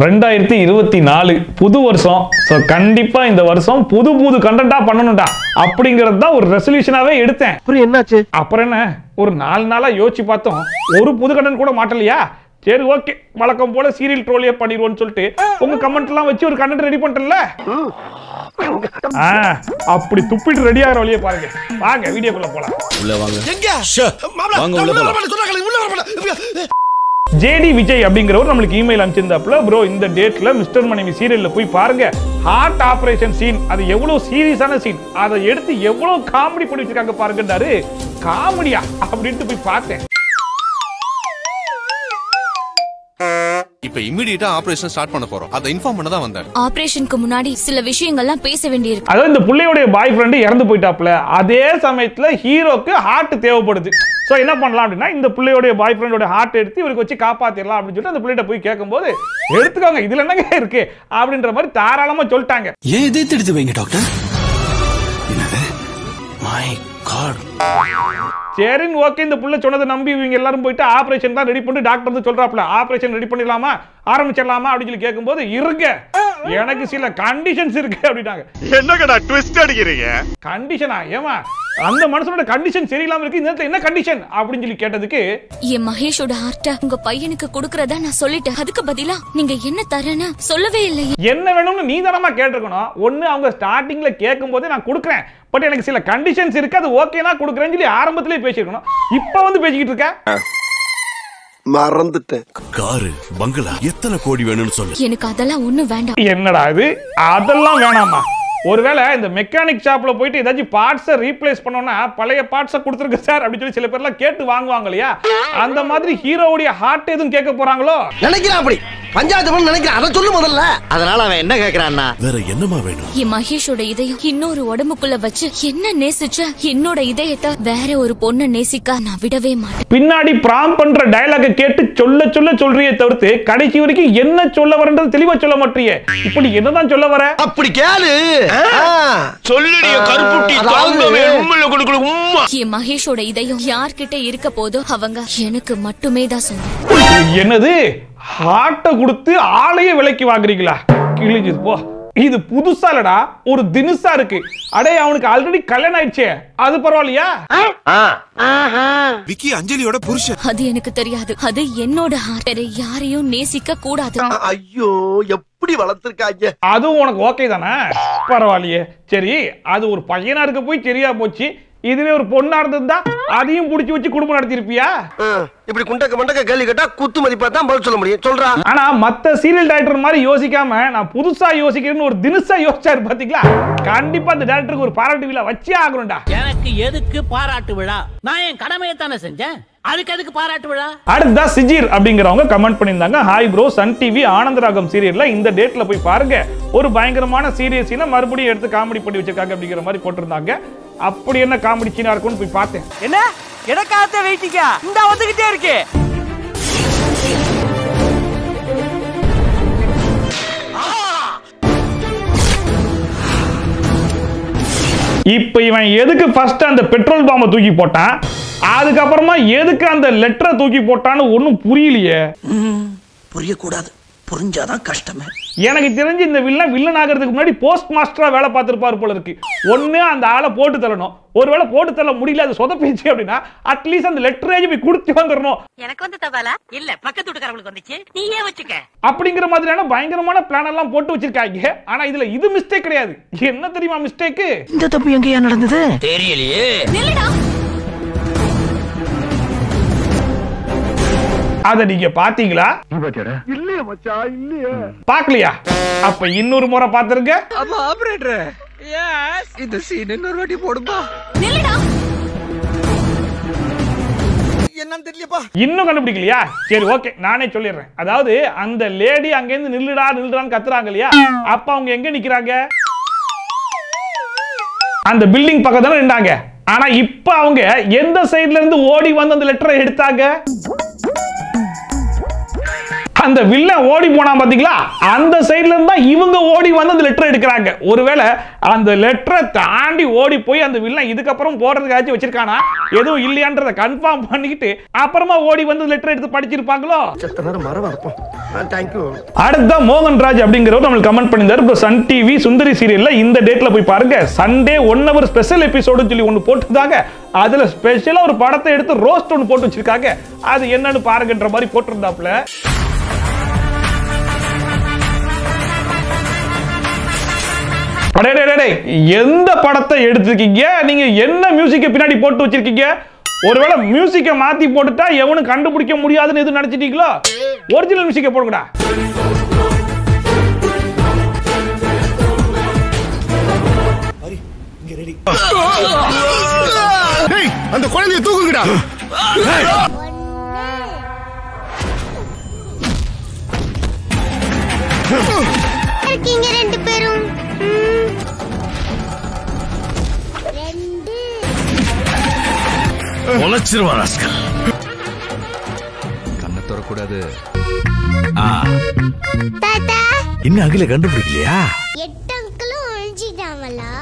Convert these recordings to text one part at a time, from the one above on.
2024 புது வருஷம். ஸோ கண்டிப்பாக இந்த வருஷம் புது புது கண்டென்ட்டாக பண்ணணும்டா அப்படிங்கிறது தான் ஒரு ரெசல்யூஷனாகவே எடுத்தேன். அப்புறம் என்னாச்சு? அப்புறம் என்ன, ஒரு 4 நாளாக யோசிச்சு பார்த்தோம், ஒரு புது கண்டென்ட் கூட மாட்டலையா. சரி ஓகே, வழக்கம் போல சீரியல் ட்ரோலியே பண்ணிடுவோம்னு சொல்லிட்டு உங்க கமெண்ட் எல்லாம் வச்சு ஒரு கண்டென்ட் ரெடி பண்ணிட்டல. அப்படி துப்பிட்டு ரெடி ஆகிற வழியே பாருங்க. வாங்க வீடியோக்குள்ள போலாம். உள்ள வாங்க. வாங்க உள்ள போலாம். ஜேடி விஜய் அப்படிங்கிறவர் நம்மளுக்கு இமெயில் அனுப்பிச்சிருந்தாப்புல, ப்ரோ இந்த டேட்ல மிஸ்டர் மனைவி சீரியல்ல போய் பாருங்க, ஹார்ட் ஆபரேஷன் சீன், அது எவ்வளவு சீரியஸான சீன், அதை எடுத்து எவ்வளவு காமெடி பண்ணி வச்சிருக்காங்க பாருங்கன்றாரு. காமெடியா அப்படின்ட்டு போய் பார்த்தேன். இப்ப இமிடியேட்டா ஆபரேஷன் ஸ்டார்ட் பண்ண போறோம். அத இன்ஃபார்ம் பண்ண தான் வந்தேன். ஆபரேஷனுக்கு முன்னாடி சில விஷயங்கள்லாம் பேச வேண்டியிருக்கு. அதாவது இந்த புள்ளையோட பாய் ஃப்ரெண்ட் இறந்து போயிட்டாப்ல, அதே சமயத்துல ஹீரோக்கு ஹார்ட் தேவைப்படுது. சோ என்ன பண்ணலாம் அப்படின்னா, இந்த புள்ளையோட பாய் ஃப்ரெண்டோட ஹார்ட் எடுத்து இவருக்கு வச்சு காப்பாத்திரலாம் அப்படின்னு சொல்லிட்டு அந்த புள்ளைகிட்ட போய் கேட்கும்போது, எடுத்துக்கோங்க இதுல என்னங்க இருக்கு அப்படின்ற மாதிரி தாராளமா சொல்லிட்டாங்க. ஏன் இதை எடுத்து வைங்க டாக்டர்? என்னது? My God. சரின்னு ஓகே, இந்த புள்ள சொன்னதை நம்பி இவங்க எல்லாரும் போயிட்டு ஆபரேஷன் தான் ரெடி பண்ணி டாக்டர் வந்து சொல்றாப்ல, ஆபரேஷன் ரெடி பண்ணிடலாமா, ஆரம்பிச்சிடலாமா அப்படின்னு சொல்லி கேட்கும்போது, இருங்க எனக்கு சில கண்டிஷன்ஸ் இருக்கு அப்படின்னாங்க. என்னங்கடா ட்விஸ்ட் அடிக்கிறீங்க? கண்டிஷனா? ஏமா அந்த மனுஷனோட கண்டிஷன் சரியில்லாம இருக்கு, இந்த நேரத்துல என்ன கண்டிஷன் அப்படின்னு சொல்லி கேட்டதுக்கு, என் மகேஷோட ஹார்ட்ட உங்க பையனுக்கு கொடுக்கறதா நான் சொல்லிட்டேன், அதுக்கு பதிலா நீங்க என்ன தரேன்னு சொல்லவே இல்லை. என்ன வேணும்னு நீ தானமா கேட்டிருக்கணும். ஒன்னு அவங்க ஸ்டார்டிங்ல கேட்கும் போதே நான் கொடுக்குறேன், பட் எனக்கு சில கண்டிஷன்ஸ் இருக்கு, அது ஓகேனா கொடுக்குறேன்னு சொல்லி ஆரம்பத்திலே பேசிருக்கணும். இப்ப வந்து பேசிக்கிட்டு இருக்க. மறந்துட்டேன். காரு பங்களா எத்தனை கோடி வேணும்னு சொல்லு. எனக்கு அதெல்லாம் ஒண்ணு வேண்டாம். என்னடா இது, அதெல்லாம் வேணாமா? ஒருவேளை இந்த மெக்கானிக் ஷாப்ல போயிட்டு ஏதாச்சும் பார்ட்ஸை ரீப்ளேஸ் பண்ணோம்னா பழைய பார்ட்ஸை கொடுத்துருக்கு சார் அப்படின்னு சொல்லி சில பேர்லாம் கேட்டு வாங்குவாங்க இல்லையா, அந்த மாதிரி ஹீரோவுடைய ஹார்ட் எதுவும் கேட்க போறாங்களோ நினைக்கிறான். அப்படி பஞ்சாயத்து பண்ண நினைக்கிறான், அதை சொல்லு முதல்ல. அதனால அவன் என்ன கேட்கிறான்னா, வேற என்னமா வேணும்? என் மகேஷோட இதயம் இன்னொரு உடம்புக்குள்ள வச்சு என்ன நேசிச்ச என்னோட இதயத்தை வேற ஒரு பொண்ணை நேசிக்க நான் விடவே மாட்டேன். பின்னாடி பிராம் பண்ற டயலாக கேட்டு சொல்ல சொல்ல சொல்றியே தவிர்த்து கடைசி வரைக்கும் என்ன சொல்ல வரன்றது தெளிவா சொல்ல மாட்டியே. இப்படி என்னதான் சொல்ல வர? அப்படி கேளு. சொல்லுடிய கருப்புட்டி தாங்கவே உம்மல குடுக்குற உம்மா. என் மகேஷோட இதயம் யார்கிட்ட இருக்க போதோ அவங்க எனக்கு மட்டுமே தான் சொந்தம். என்னது, ஹார்ட்ட கொடுத்து ஆளையே விலைக்கு வாங்குறீங்களா? கிழிஞ்சு போ. இது புதுசா இல்லடா, ஒரு தினுசா இருக்கு. அடே அவனுக்கு ஆல்ரெடி கல்யாணம் ஆயிடுச்சே, அது பரவாயில்லையா? விக்கி அஞ்சலியோட புருஷன். அது எனக்கு தெரியாது, அது என்னோட ஹார்ட். வேற யாரையும் நேசிக்க கூடாது. ஐயோ எப்படி வளர்த்திருக்காங்க. அதுவும் உனக்கு ஓகே தானே? பரவாயில்லையே. சரி, அது ஒரு பையனா இருக்க போய் சரியா போச்சு. இதுவே ஒரு பொண்ணா இருந்திருந்தா அதையும் புடிச்சு வச்சு குடும்பம் நடத்திருப்பியா? இப்படி குண்டக்க மண்டக்க கேள்வி கேட்டா குத்து மதிப்பா தான் பதில் சொல்ல முடியும். சொல்றா. ஆனா மத்த சீரியல் டைரக்டர் மாதிரி யோசிக்காம நான் புதுசா யோசிக்கிறேன்னு ஒரு தினுசா யோசிச்சாரு பாத்தீங்களா? கண்டிப்பா அந்த டைரக்டருக்கு ஒரு பாராட்டு விழா வச்சே ஆகணும்டா. எனக்கு எதுக்கு பாராட்டு விழா? நான் என் கடமையை தானே செஞ்சேன், அதுக்கு எதுக்கு பாராட்டு விழா? அடுத்ததா சிஜிர் அப்படிங்கிறவங்க கமெண்ட் பண்ணியிருந்தாங்க, ஹாய் ப்ரோ, சன் டிவி ஆனந்தராகம் சீரியல்ல இந்த டேட்ல போய் பாருங்க, ஒரு பயங்கரமான சீரியஸ் சீனை மறுபடியும் எடுத்து காமெடி பண்ணி வச்சிருக்காங்க அப்படிங்கிற மாதிரி போட்டிருந்தாங்க. அப்படி என்ன காமெடி சீனா இருக்கும்னு போய் பார்த்தேன். என்ன எனக்காக வெயிட்டிங்க இந்த வந்துகிட்டே இருக்கு. இப்ப இவன் எதுக்கு ஃபர்ஸ்ட் அந்த பெட்ரோல் பாம்பை தூக்கி போட்டான், அதுக்கப்புறமா எதுக்கு அந்த லெட்டரை தூக்கி போட்டான்னு ஒன்னும் புரியலையே. புரியக்கூடாது, புரிஞ்சாதான் கஷ்டமே. எனக்கு தெரிஞ்சு இந்த வில்லன் ஆகிறதுக்கு முன்னாடி போஸ்ட் மாஸ்டரா வேலை பார்த்திருப்பாரு போல இருக்கு. ஒண்ணு அந்த ஆளை போட்டு தள்ளணும், ஒருவேளை போட்டு தள்ள முடியல, அது சொதப்பிச்சு அப்படின்னா அட்லீஸ்ட் அந்த லெட்டரேஜ் போய் கொடுத்து வந்துடணும். எனக்கு வந்து தபாலா இல்ல பக்கத்து வீட்டுக்காரங்களுக்கு வந்துச்சு, நீயே வச்சுக்க அப்படிங்கிற மாதிரியான பயங்கரமான பிளான் எல்லாம் போட்டு வச்சிருக்காங்க. ஆனா இதுல இது மிஸ்டேக் கிடையாது. என்ன தெரியுமா மிஸ்டேக்? இந்த தப்பு எங்கயா நடந்தது தெரியலையே. அத நீங்க பாத்தீங்களா? இல்லையா மச்சான், இல்லையா பாக்கலையா? அப்ப இன்னொரு முறை பாத்துருங்க. அப்ப ஆபரேட்டர் எஸ் இந்த சீன் இன்னொரு வாட்டி போடுமா? என்னன்னு தெரியலப்பா. இன்னும் கண்டுபிடிக்கலையா? சரி ஓகே, நானே சொல்லிடுறேன். அதாவது அந்த லேடி அங்க இருந்து நில்லுடான்னு கத்துறாங்க இல்லையா, அப்ப அவங்க எங்க நிக்கிறாங்க? அந்த பில்டிங் பக்கத்துல தானே நின்றாங்க. ஆனா இப்ப அவங்க எந்த சைடுல இருந்து ஓடி வந்து அந்த லெட்டரை எடுத்தாங்க? அந்த வில்லன் ஓடி போனா பாத்தீங்களா, அந்த சைடுல இருந்து தான் இவங்க ஓடி வந்து அந்த லெட்டர் எடுக்கிறாங்க. ஒருவேளை அந்த லெட்டரை தாண்டி ஓடி போய் அந்த வில்லன் இதுக்கப்புறம் போடுறதுக்காச்சும் வச்சிருக்கானா எதுவும் இல்லையான்றத கன்ஃபார்ம் பண்ணிக்கிட்டு அப்புறமா ஓடி வந்து லெட்டர் எடுத்து படிச்சிருப்பாங்களோ. அடுத்த மோகன்ராஜ் அப்படிங்கிறவர் நம்மளுக்கு கமெண்ட் பண்ணியிருந்தாரு, சன் டிவி சுந்தரி சீரியல்ல இந்த டேட்ல போய் பாருங்க, சண்டே 1 hour ஸ்பெஷல் எபிசோடு சொல்லி ஒன்னு போட்டுருந்தாங்க. அதுல ஸ்பெஷலா ஒரு படத்தை எடுத்து ரோஸ்ட் ஒன்னு போட்டு வச்சிருக்காங்க, அது என்னன்னு பாருங்கன்ற மாதிரி போட்டிருந்தாப்ல. எந்த படத்தை எடுத்திருக்கீங்க நீங்க? என்ன மியூசிக்கை பின்னாடி போட்டு வச்சிருக்கீங்க? ஒருவேளை மியூசிக்கை மாத்தி போட்டுட்டா எவனும் கண்டுபிடிக்க முடியாதுன்னு எது நினைச்சிட்டீங்களோ? ஒரிஜினல் மியூசிக்கை போடுங்கடா. அந்த குழந்தையை தூக்குங்கடா. இருக்கீங்க ரெண்டு பேரும். கண்ணை தரக்கூடாது. தாத்தா இன்னும் அகில கண்டுபிடிக்கலையா? 8 அங்கிளும் ஒழிஞ்சிட்டாங்களா?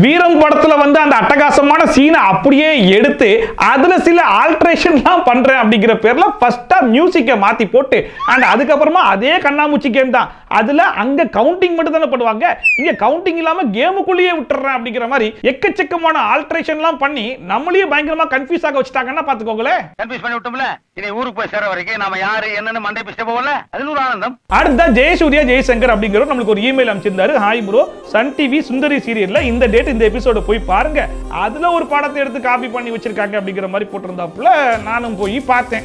வீரம் படத்துல வந்து அந்த அட்டகாசமான சீனை அப்படியே எடுத்து அதுல சில ஆல்டரேஷன்லாம் பண்றேன் அப்படிங்கிற பேர்ல ஃபர்ஸ்டா மியூசிக்கை மாத்தி போட்டு அண்ட் அதுக்கப்புறமா அதே கண்ணாமூச்சி கேம் தான், அதுல அங்க கவுண்டிங் மட்டும் தானே பண்ணுவாங்க, இங்க கவுண்டிங் இல்லாம கேமுக்குள்ளேயே விட்டுறேன் அப்படிங்கிற மாதிரி எக்கச்சக்கமான ஆல்டரேஷன்லாம் பண்ணி நம்மளையே பயங்கரமா கன்ஃபியூஸ் ஆக வச்சுட்டாங்கன்னா பாத்துக்கோங்களேன். கன்ஃபியூஸ் பண்ணி விட்டோம்ல, இனி ஊருக்கு போய் சேர வரைக்கும் நாம யாரு என்னன்னு மண்டை பிச்சை போகல, அது ஒரு ஆனந்தம். அடுத்த ஜெயசூர்யா ஜெயசங்கர் அப்படிங்கிறவர் நம்மளுக்கு ஒரு இமெயில் அனுப்பிச்சிருந்தாரு, hi bro, Sun TV Sundari சீரியல்ல இந்த டேட் இந்த எபிசோட போய் பாருங்க, அதுல ஒரு படத்தை எடுத்து காப்பி பண்ணி வச்சிருக்காங்க அப்படிங்கிற மாதிரி போட்டிருந்தாப்புல நானும் போய் பார்த்தேன்.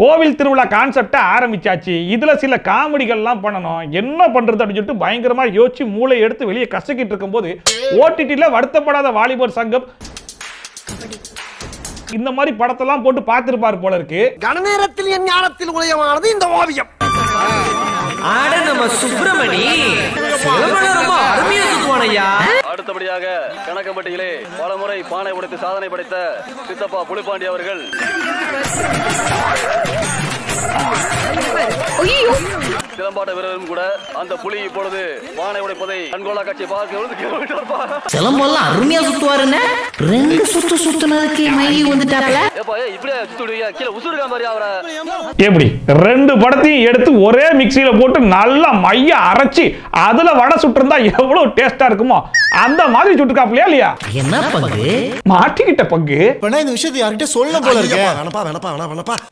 கோவில் திருவிழா கான்செப்டை ஆரம்பிச்சாச்சு, இதுல சில காமெடிகள்லாம் பண்ணணும், என்ன பண்றது அப்படின்னு சொல்லிட்டு பயங்கரமா யோசிச்சு மூளை எடுத்து வெளியே கசக்கிட்டு இருக்கும் போது ஓடிடில வருத்தப்படாத வாலிபர் சங்கம் இந்த மாதிரி படத்தெல்லாம் போட்டு பார்த்திருப்பாரு போல இருக்கு. கணநேரத்தில் என் ஞானத்தில் உதயமானது இந்த ஓவியம். அடுத்தபடியாக கணக்கம்பட்டியிலே பலமுறை பானை உடைத்து சாதனை படைத்த சித்தப்பா புலிப்பாண்டி அவர்கள் சிலம்பாட்ட வீரரும் கூட அந்த புலி இப்பொழுது பானை உடைப்பதை கண்கொள்ளா காட்சி பார்க்க சிலம்பெல்லாம் அருமையா சுத்துவாருன்னு 2 சுத்து சுத்துனதுக்கு மயங்கி வந்துட்டாப்ல. இப்படியே சுத்துடுவீங்க, கீழே உசுருக்க மாதிரி அவரை எப்படி 2 படத்தையும் எடுத்து ஒரே மிக்சியில போட்டு நல்லா மைய அரைச்சி அதுல வடை சுட்டிருந்தா எவ்வளவு டேஸ்டா இருக்குமோ அந்த மாதிரி சுட்டுக்காப்லையா இல்லையா? என்ன பங்கு மாட்டிக்கிட்ட பங்கு. இந்த விஷயத்தை யார்கிட்ட சொல்ல போல இருக்கு.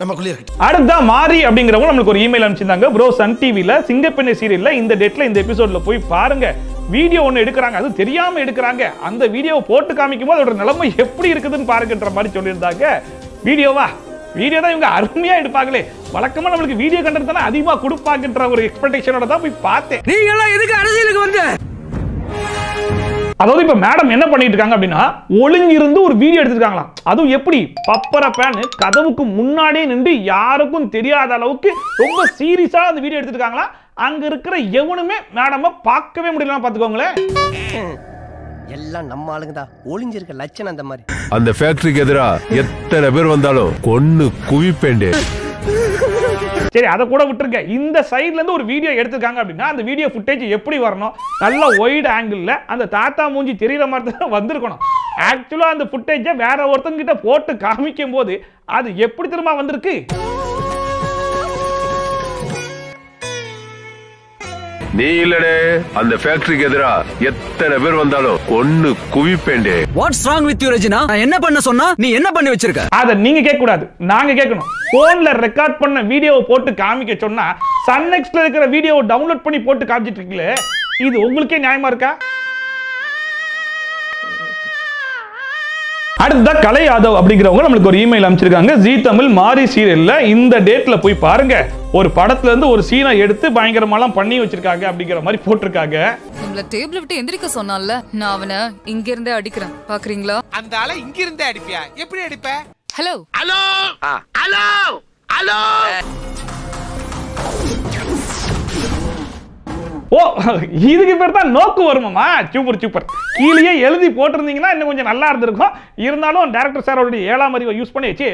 நமக்குள்ளே இருக்கு. அடுத்த மாரி அப்படிங்கிறவங்க நம்மளுக்கு ஒரு இமெயில் அனுப்பிச்சிருந்தாங்க, ப்ரோ சன் டிவில சிங்கப்பெண்ணை சீரியல்ல இந்த டேட்ல இந்த எபிசோட்ல போய் பாருங்க, வீடியோ ஒன்னு எடுக்கிறாங்க, அது தெரியாம எடுக்கிறாங்க, அந்த வீடியோவை போட்டு காமிக்கும் போது அதோட நிலைமை எப்படி இருக்குதுன்னு பாருங்கன்ற மாதிரி சொல்லியிருந்தாங்க. வீடியோ தான் இவங்க அருமையா எடுப்பாங்களே, வழக்கமா நம்மளுக்கு வீடியோ கண்டென்ட் தானே அதிகமா கொடுப்பாங்கன்ற ஒரு எக்ஸ்பெக்டேஷனோட தான் போய் பார்த்தேன். நீங்க எல்லாம் எதுக்கு அரசியலுக்கு வந்த? அதாவது இப்ப மேடம் என்ன பண்ணிட்டு இருக்காங்க அப்படின்னா, ஒளிஞ்சிருந்து ஒரு வீடியோ எடுத்துருக்காங்களாம், அதுவும் எப்படி பப்பர பேன் கதவுக்கு முன்னாடியே நின்று யாருக்கும் தெரியாத அளவுக்கு ரொம்ப சீரியஸா அந்த வீடியோ எடுத்துருக்காங்களா. அங்க இருக்கிற எவனுமே மேடம பார்க்கவே முடியல, பாத்துக்கோங்களேன். எல்லாம் நம்ம ஆளுங்க தான், ஒளிஞ்சிருக்க லட்சணம் அந்த மாதிரி. அந்த ஃபேக்டரிக்கு எதிரா எத்தனை பேர் வந்தாலும் கொன்னு குவிப்பேண்டே. சரி, அதை கூட விட்டுருங்க. இந்த சைட்ல இருந்து ஒரு வீடியோ எடுத்துருக்காங்க அப்படின்னா அந்த வீடியோ ஃபுட்டேஜ் எப்படி வரணும், நல்ல ஒயிட் ஆங்கிள் அந்த தாத்தா மூஞ்சி தெரியற மாதிரி தான் வந்திருக்கணும். ஆக்சுவலா அந்த ஃபுட்டேஜை வேற ஒருத்தங்க கிட்ட போட்டு காமிக்கும் போது அது எப்படி திரும்ப வந்திருக்கு. நீ இல்லடே, அந்த ஃபேக்டரிக்கு எதிரா எத்தனை பேர் வந்தாலும் கொன்னு குவிப்பேண்டே. What's wrong with you Rajina? நான் என்ன பண்ண சொன்னா நீ என்ன பண்ணி வச்சிருக்க? அத நீங்க கேட்க கூடாது, நாங்க கேட்கணும். போன்ல ரெக்கார்ட் பண்ண வீடியோவை போட்டு காமிக்க சொன்னா சன் நெக்ஸ்ட்ல இருக்கிற வீடியோவை டவுன்லோட் பண்ணி போட்டு காமிச்சிட்டு இருக்கீங்களே, இது உங்களுக்கே நியாயமா இருக்கா? அடுத்த கலை யாதவ் அப்படிங்கிறவங்க நம்மளுக்கு ஒரு இமெயில் அனுப்பிச்சிருக்காங்க, ஜி தமிழ் மாரி சீரியல்ல இந்த டேட்ல போய் பாருங்க, ஒரு படத்துல இருந்து ஒரு சீனை எடுத்து பயங்கரமாலாம் பண்ணி வச்சிருக்காங்க அப்படிங்கிற மாதிரி போட்டிருக்காங்க. நம்மள டேபிள் விட்டு எந்திரிக்க சொன்னான்ல, நான் அவனை இங்க இருந்தே அடிக்கிறேன், பாக்குறீங்களா? அந்த ஆளை இங்க இருந்தே அடிப்பியா? எப்படி அடிப்ப? Hello hello hello hello. ஓ இதுக்கு பேர் தான் நோக்கு வருமாமா. Super super. கீழே எழுதி போட்டிருந்தீங்கன்னா இன்னும் கொஞ்சம் நல்லா இருந்திருக்கும். இருந்தாலும் டைரக்டர் சார் அவருடைய 7ஆம் அறிவை யூஸ் பண்ணி வச்சு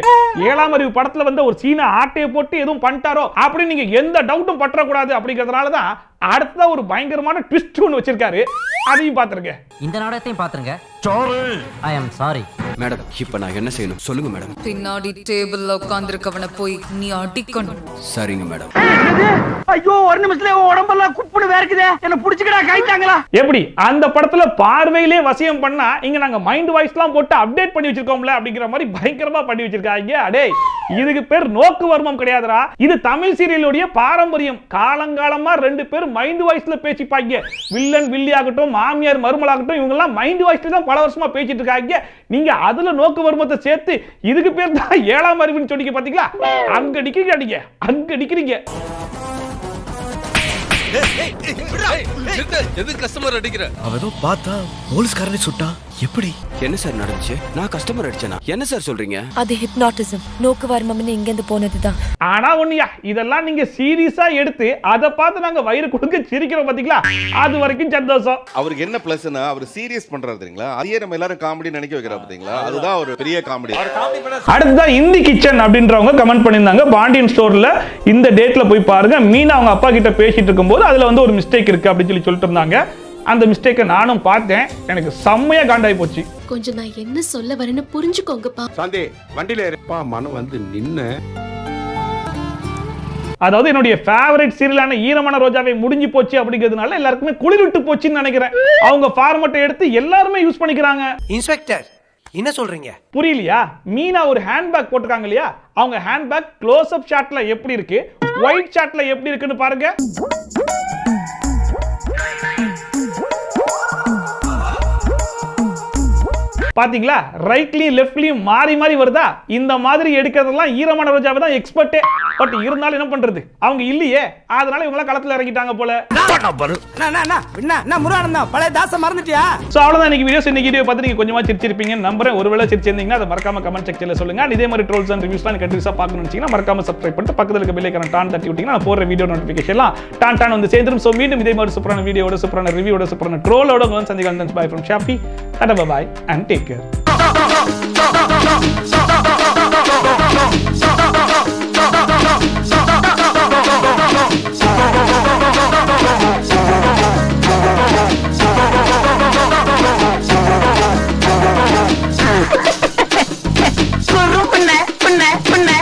7ஆம் அறிவு படத்துல வந்து ஒரு சீனை ஆட்டையை போட்டு எதுவும் பண்ணிட்டாரோ அப்படின்னு நீங்க எந்த டவுட்டும் பற்றக்கூடாது அப்படிங்கிறதுனால தான் அடுத்த ஒரு பயங்கரமான ட்விஸ்ட் ஒன்று வச்சிருக்காரு. அதையும் பார்த்துருங்க. இந்த நாடகத்தையும் பார்த்துருங்க. ஐ அம் சாரி மேடம். இப்ப நான் என்ன செய்யணும் சொல்லுங்க மேடம். பின்னாடி டேபிள்ல உட்கார்ந்திருக்கவன போய் நீ அடிக்கணும். சரிங்க மேடம். ஐயோ ஒரு நிமிஷத்துல உடம்பெல்லாம் குப்புன்னு வேர்க்குதே. என்ன புடிச்சுக்கடா கைத்தாங்களா? எப்படி அந்த படத்துல பார்வையிலே வசியம் பண்ணா இங்க நாங்க மைண்ட் வாய்ஸ்லாம் போட்டு அப்டேட் பண்ணி வச்சிருக்கோம்ல அப்படிங்கிற மாதிரி பயங்கரமா பண்ணி வச்சிருக்காங்க. அடே இதுக்கு பேர் நோக்கு வர்மம் கிடையாதுடா. இது தமிழ் சீரியலுடைய பாரம்பரியம். காலங்காலமா 2 பேர் மைண்ட் வாய்ஸ்ல பேசிப்பாங்க. வில்லன் வில்லி ஆகட்டும், மாமியார் மருமலாகட்டும், இவங்க எல்லாம் மைண்ட் வாய்ஸ்ல தான் பல வருஷமா பேசிட்டு இருக்காங்க. நீங்க அதுல நோக்கு வர்மத்தை சேர்த்து இதுக்கு பேர் தான் 7ஆம் அறிவுன்னு சொல்லிக்க பாத்தீங்களா? அங்க அடிக்கிறீங்க அடிங்க, அங்க அடிக்கிறீங்க. எதுக்கு கஸ்டமர் அடிக்கிற? அவதோ பார்த்தா போலீஸ்காரனை சுட்டா. எப்படி என்ன சார் நடந்துச்சு? நான் கஸ்டமர் அடிச்சேனா? என்ன சார் சொல்றீங்க? அது ஹிப்னாட்டிசம். நோக்கு வர்மம்னு இங்க இருந்து போனதுதான். ஆனா ஒண்ணியா இதெல்லாம் நீங்க சீரியஸா எடுத்து அத பார்த்து நாங்க வயிறு கொடுக்க சிரிக்கிறோம் பாத்தீங்களா? அது வரைக்கும் சந்தோஷம். அவருக்கு என்ன பிளஸ்னா அவர் சீரியஸ் பண்றாரு தெரியுங்களா? அதையே நம்ம எல்லாரும் காமெடி நினைக்க வைக்கிறோம் பாத்தீங்களா? அதுதான் ஒரு பெரிய காமெடி. அடுத்ததா இந்தி கிச்சன் அப்படின்றவங்க கமெண்ட் பண்ணியிருந்தாங்க. பாண்டியன் ஸ்டோர்ல இந்த டேட்ல போய் பாருங்க. மீனா அவங்க அப்பா கிட்ட பேசிட்டு இருக்கும்போது அதுல வந்து ஒரு மிஸ்டேக் இருக்கு அப்படின்னு சொல்லிட்டு இருந்தாங்க. அந்த மிஸ்டேக்கை நானும் பார்த்தேன். எனக்கு செம்மையா காண்டாயி போச்சு. கொஞ்சம் நான் என்ன சொல்ல வரேன்னு புரிஞ்சுக்கோங்கப்பா. சாந்தி வண்டியில ஏறப்பா. மனம் வந்து நின்னு. அதாவது என்னுடைய ஃபேவரட் சீரியலான ஈரமான ரோஜாவை முடிஞ்சு போச்சு அப்படிங்கிறதுனால எல்லாருக்குமே குளிர் விட்டு போச்சுன்னு நினைக்கிறேன். அவங்க ஃபார்மட்டை எடுத்து எல்லாருமே யூஸ் பண்ணிக்கிறாங்க. இன்ஸ்பெக்டர் என்ன சொல்றீங்க? புரியலையா? மீனா ஒரு ஹேண்ட்பேக் போட்டுருக்காங்க இல்லையா? அவங்க ஹேண்ட்பேக் க்ளோஸ் அப் ஷாட்ல எப்படி இருக்கு, ஒயிட் ஷாட்ல எப்படி இருக்குன்னு பாருங்க. பாத்தீங்களா? ரைட்லயும் லெஃப்ட்லயும் மாறி மாறி வருதா? இந்த மாதிரி எடுக்கிறதெல்லாம் ஈரமான ரோஜாவை தான் எக்ஸ்பர்ட்டே. பட் இருந்தாலும் என்ன பண்றது, அவங்க இல்லையே. அதனால இவங்க களத்துல இறங்கிட்டாங்க போல. பழைய தாச மறந்துட்டியா? சோ அவ்வளவுதான் இன்னைக்கு வீடியோஸ். இன்னைக்கு வீடியோ பார்த்து நீங்க கொஞ்சமா சிரிச்சிருப்பீங்க நம்புறேன். ஒருவேளை சிரிச்சிருந்தீங்கன்னா அதை மறக்காம கமெண்ட் செக்ஷன்ல சொல்லுங்க. இதே மாதிரி ட்ரோல்ஸ் அண்ட் ரிவ்யூஸ்லாம் கண்டிப்பா பார்க்கணும்னு நினைச்சீங்கன்னா மறக்காம சப்ஸ்கிரைப் பண்ணிட்டு பக்கத்துல இருக்க பெல் ஐகானை டான் தட்டி விட்டீங்கன்னா நான் போடுற வீடியோ நோட்டிபிகேஷன்லாம் டான் வந்து சேர்ந்துரும். சோ மீண்டும் இதே மாதிரி சூப்பரான வீடியோட, சூப்பரான ரிவ்யூவோட, சூப்பரான ட்ரோலோட வந்து சந்திக்கலாம். Bye from Shappy. Tata bye and take care.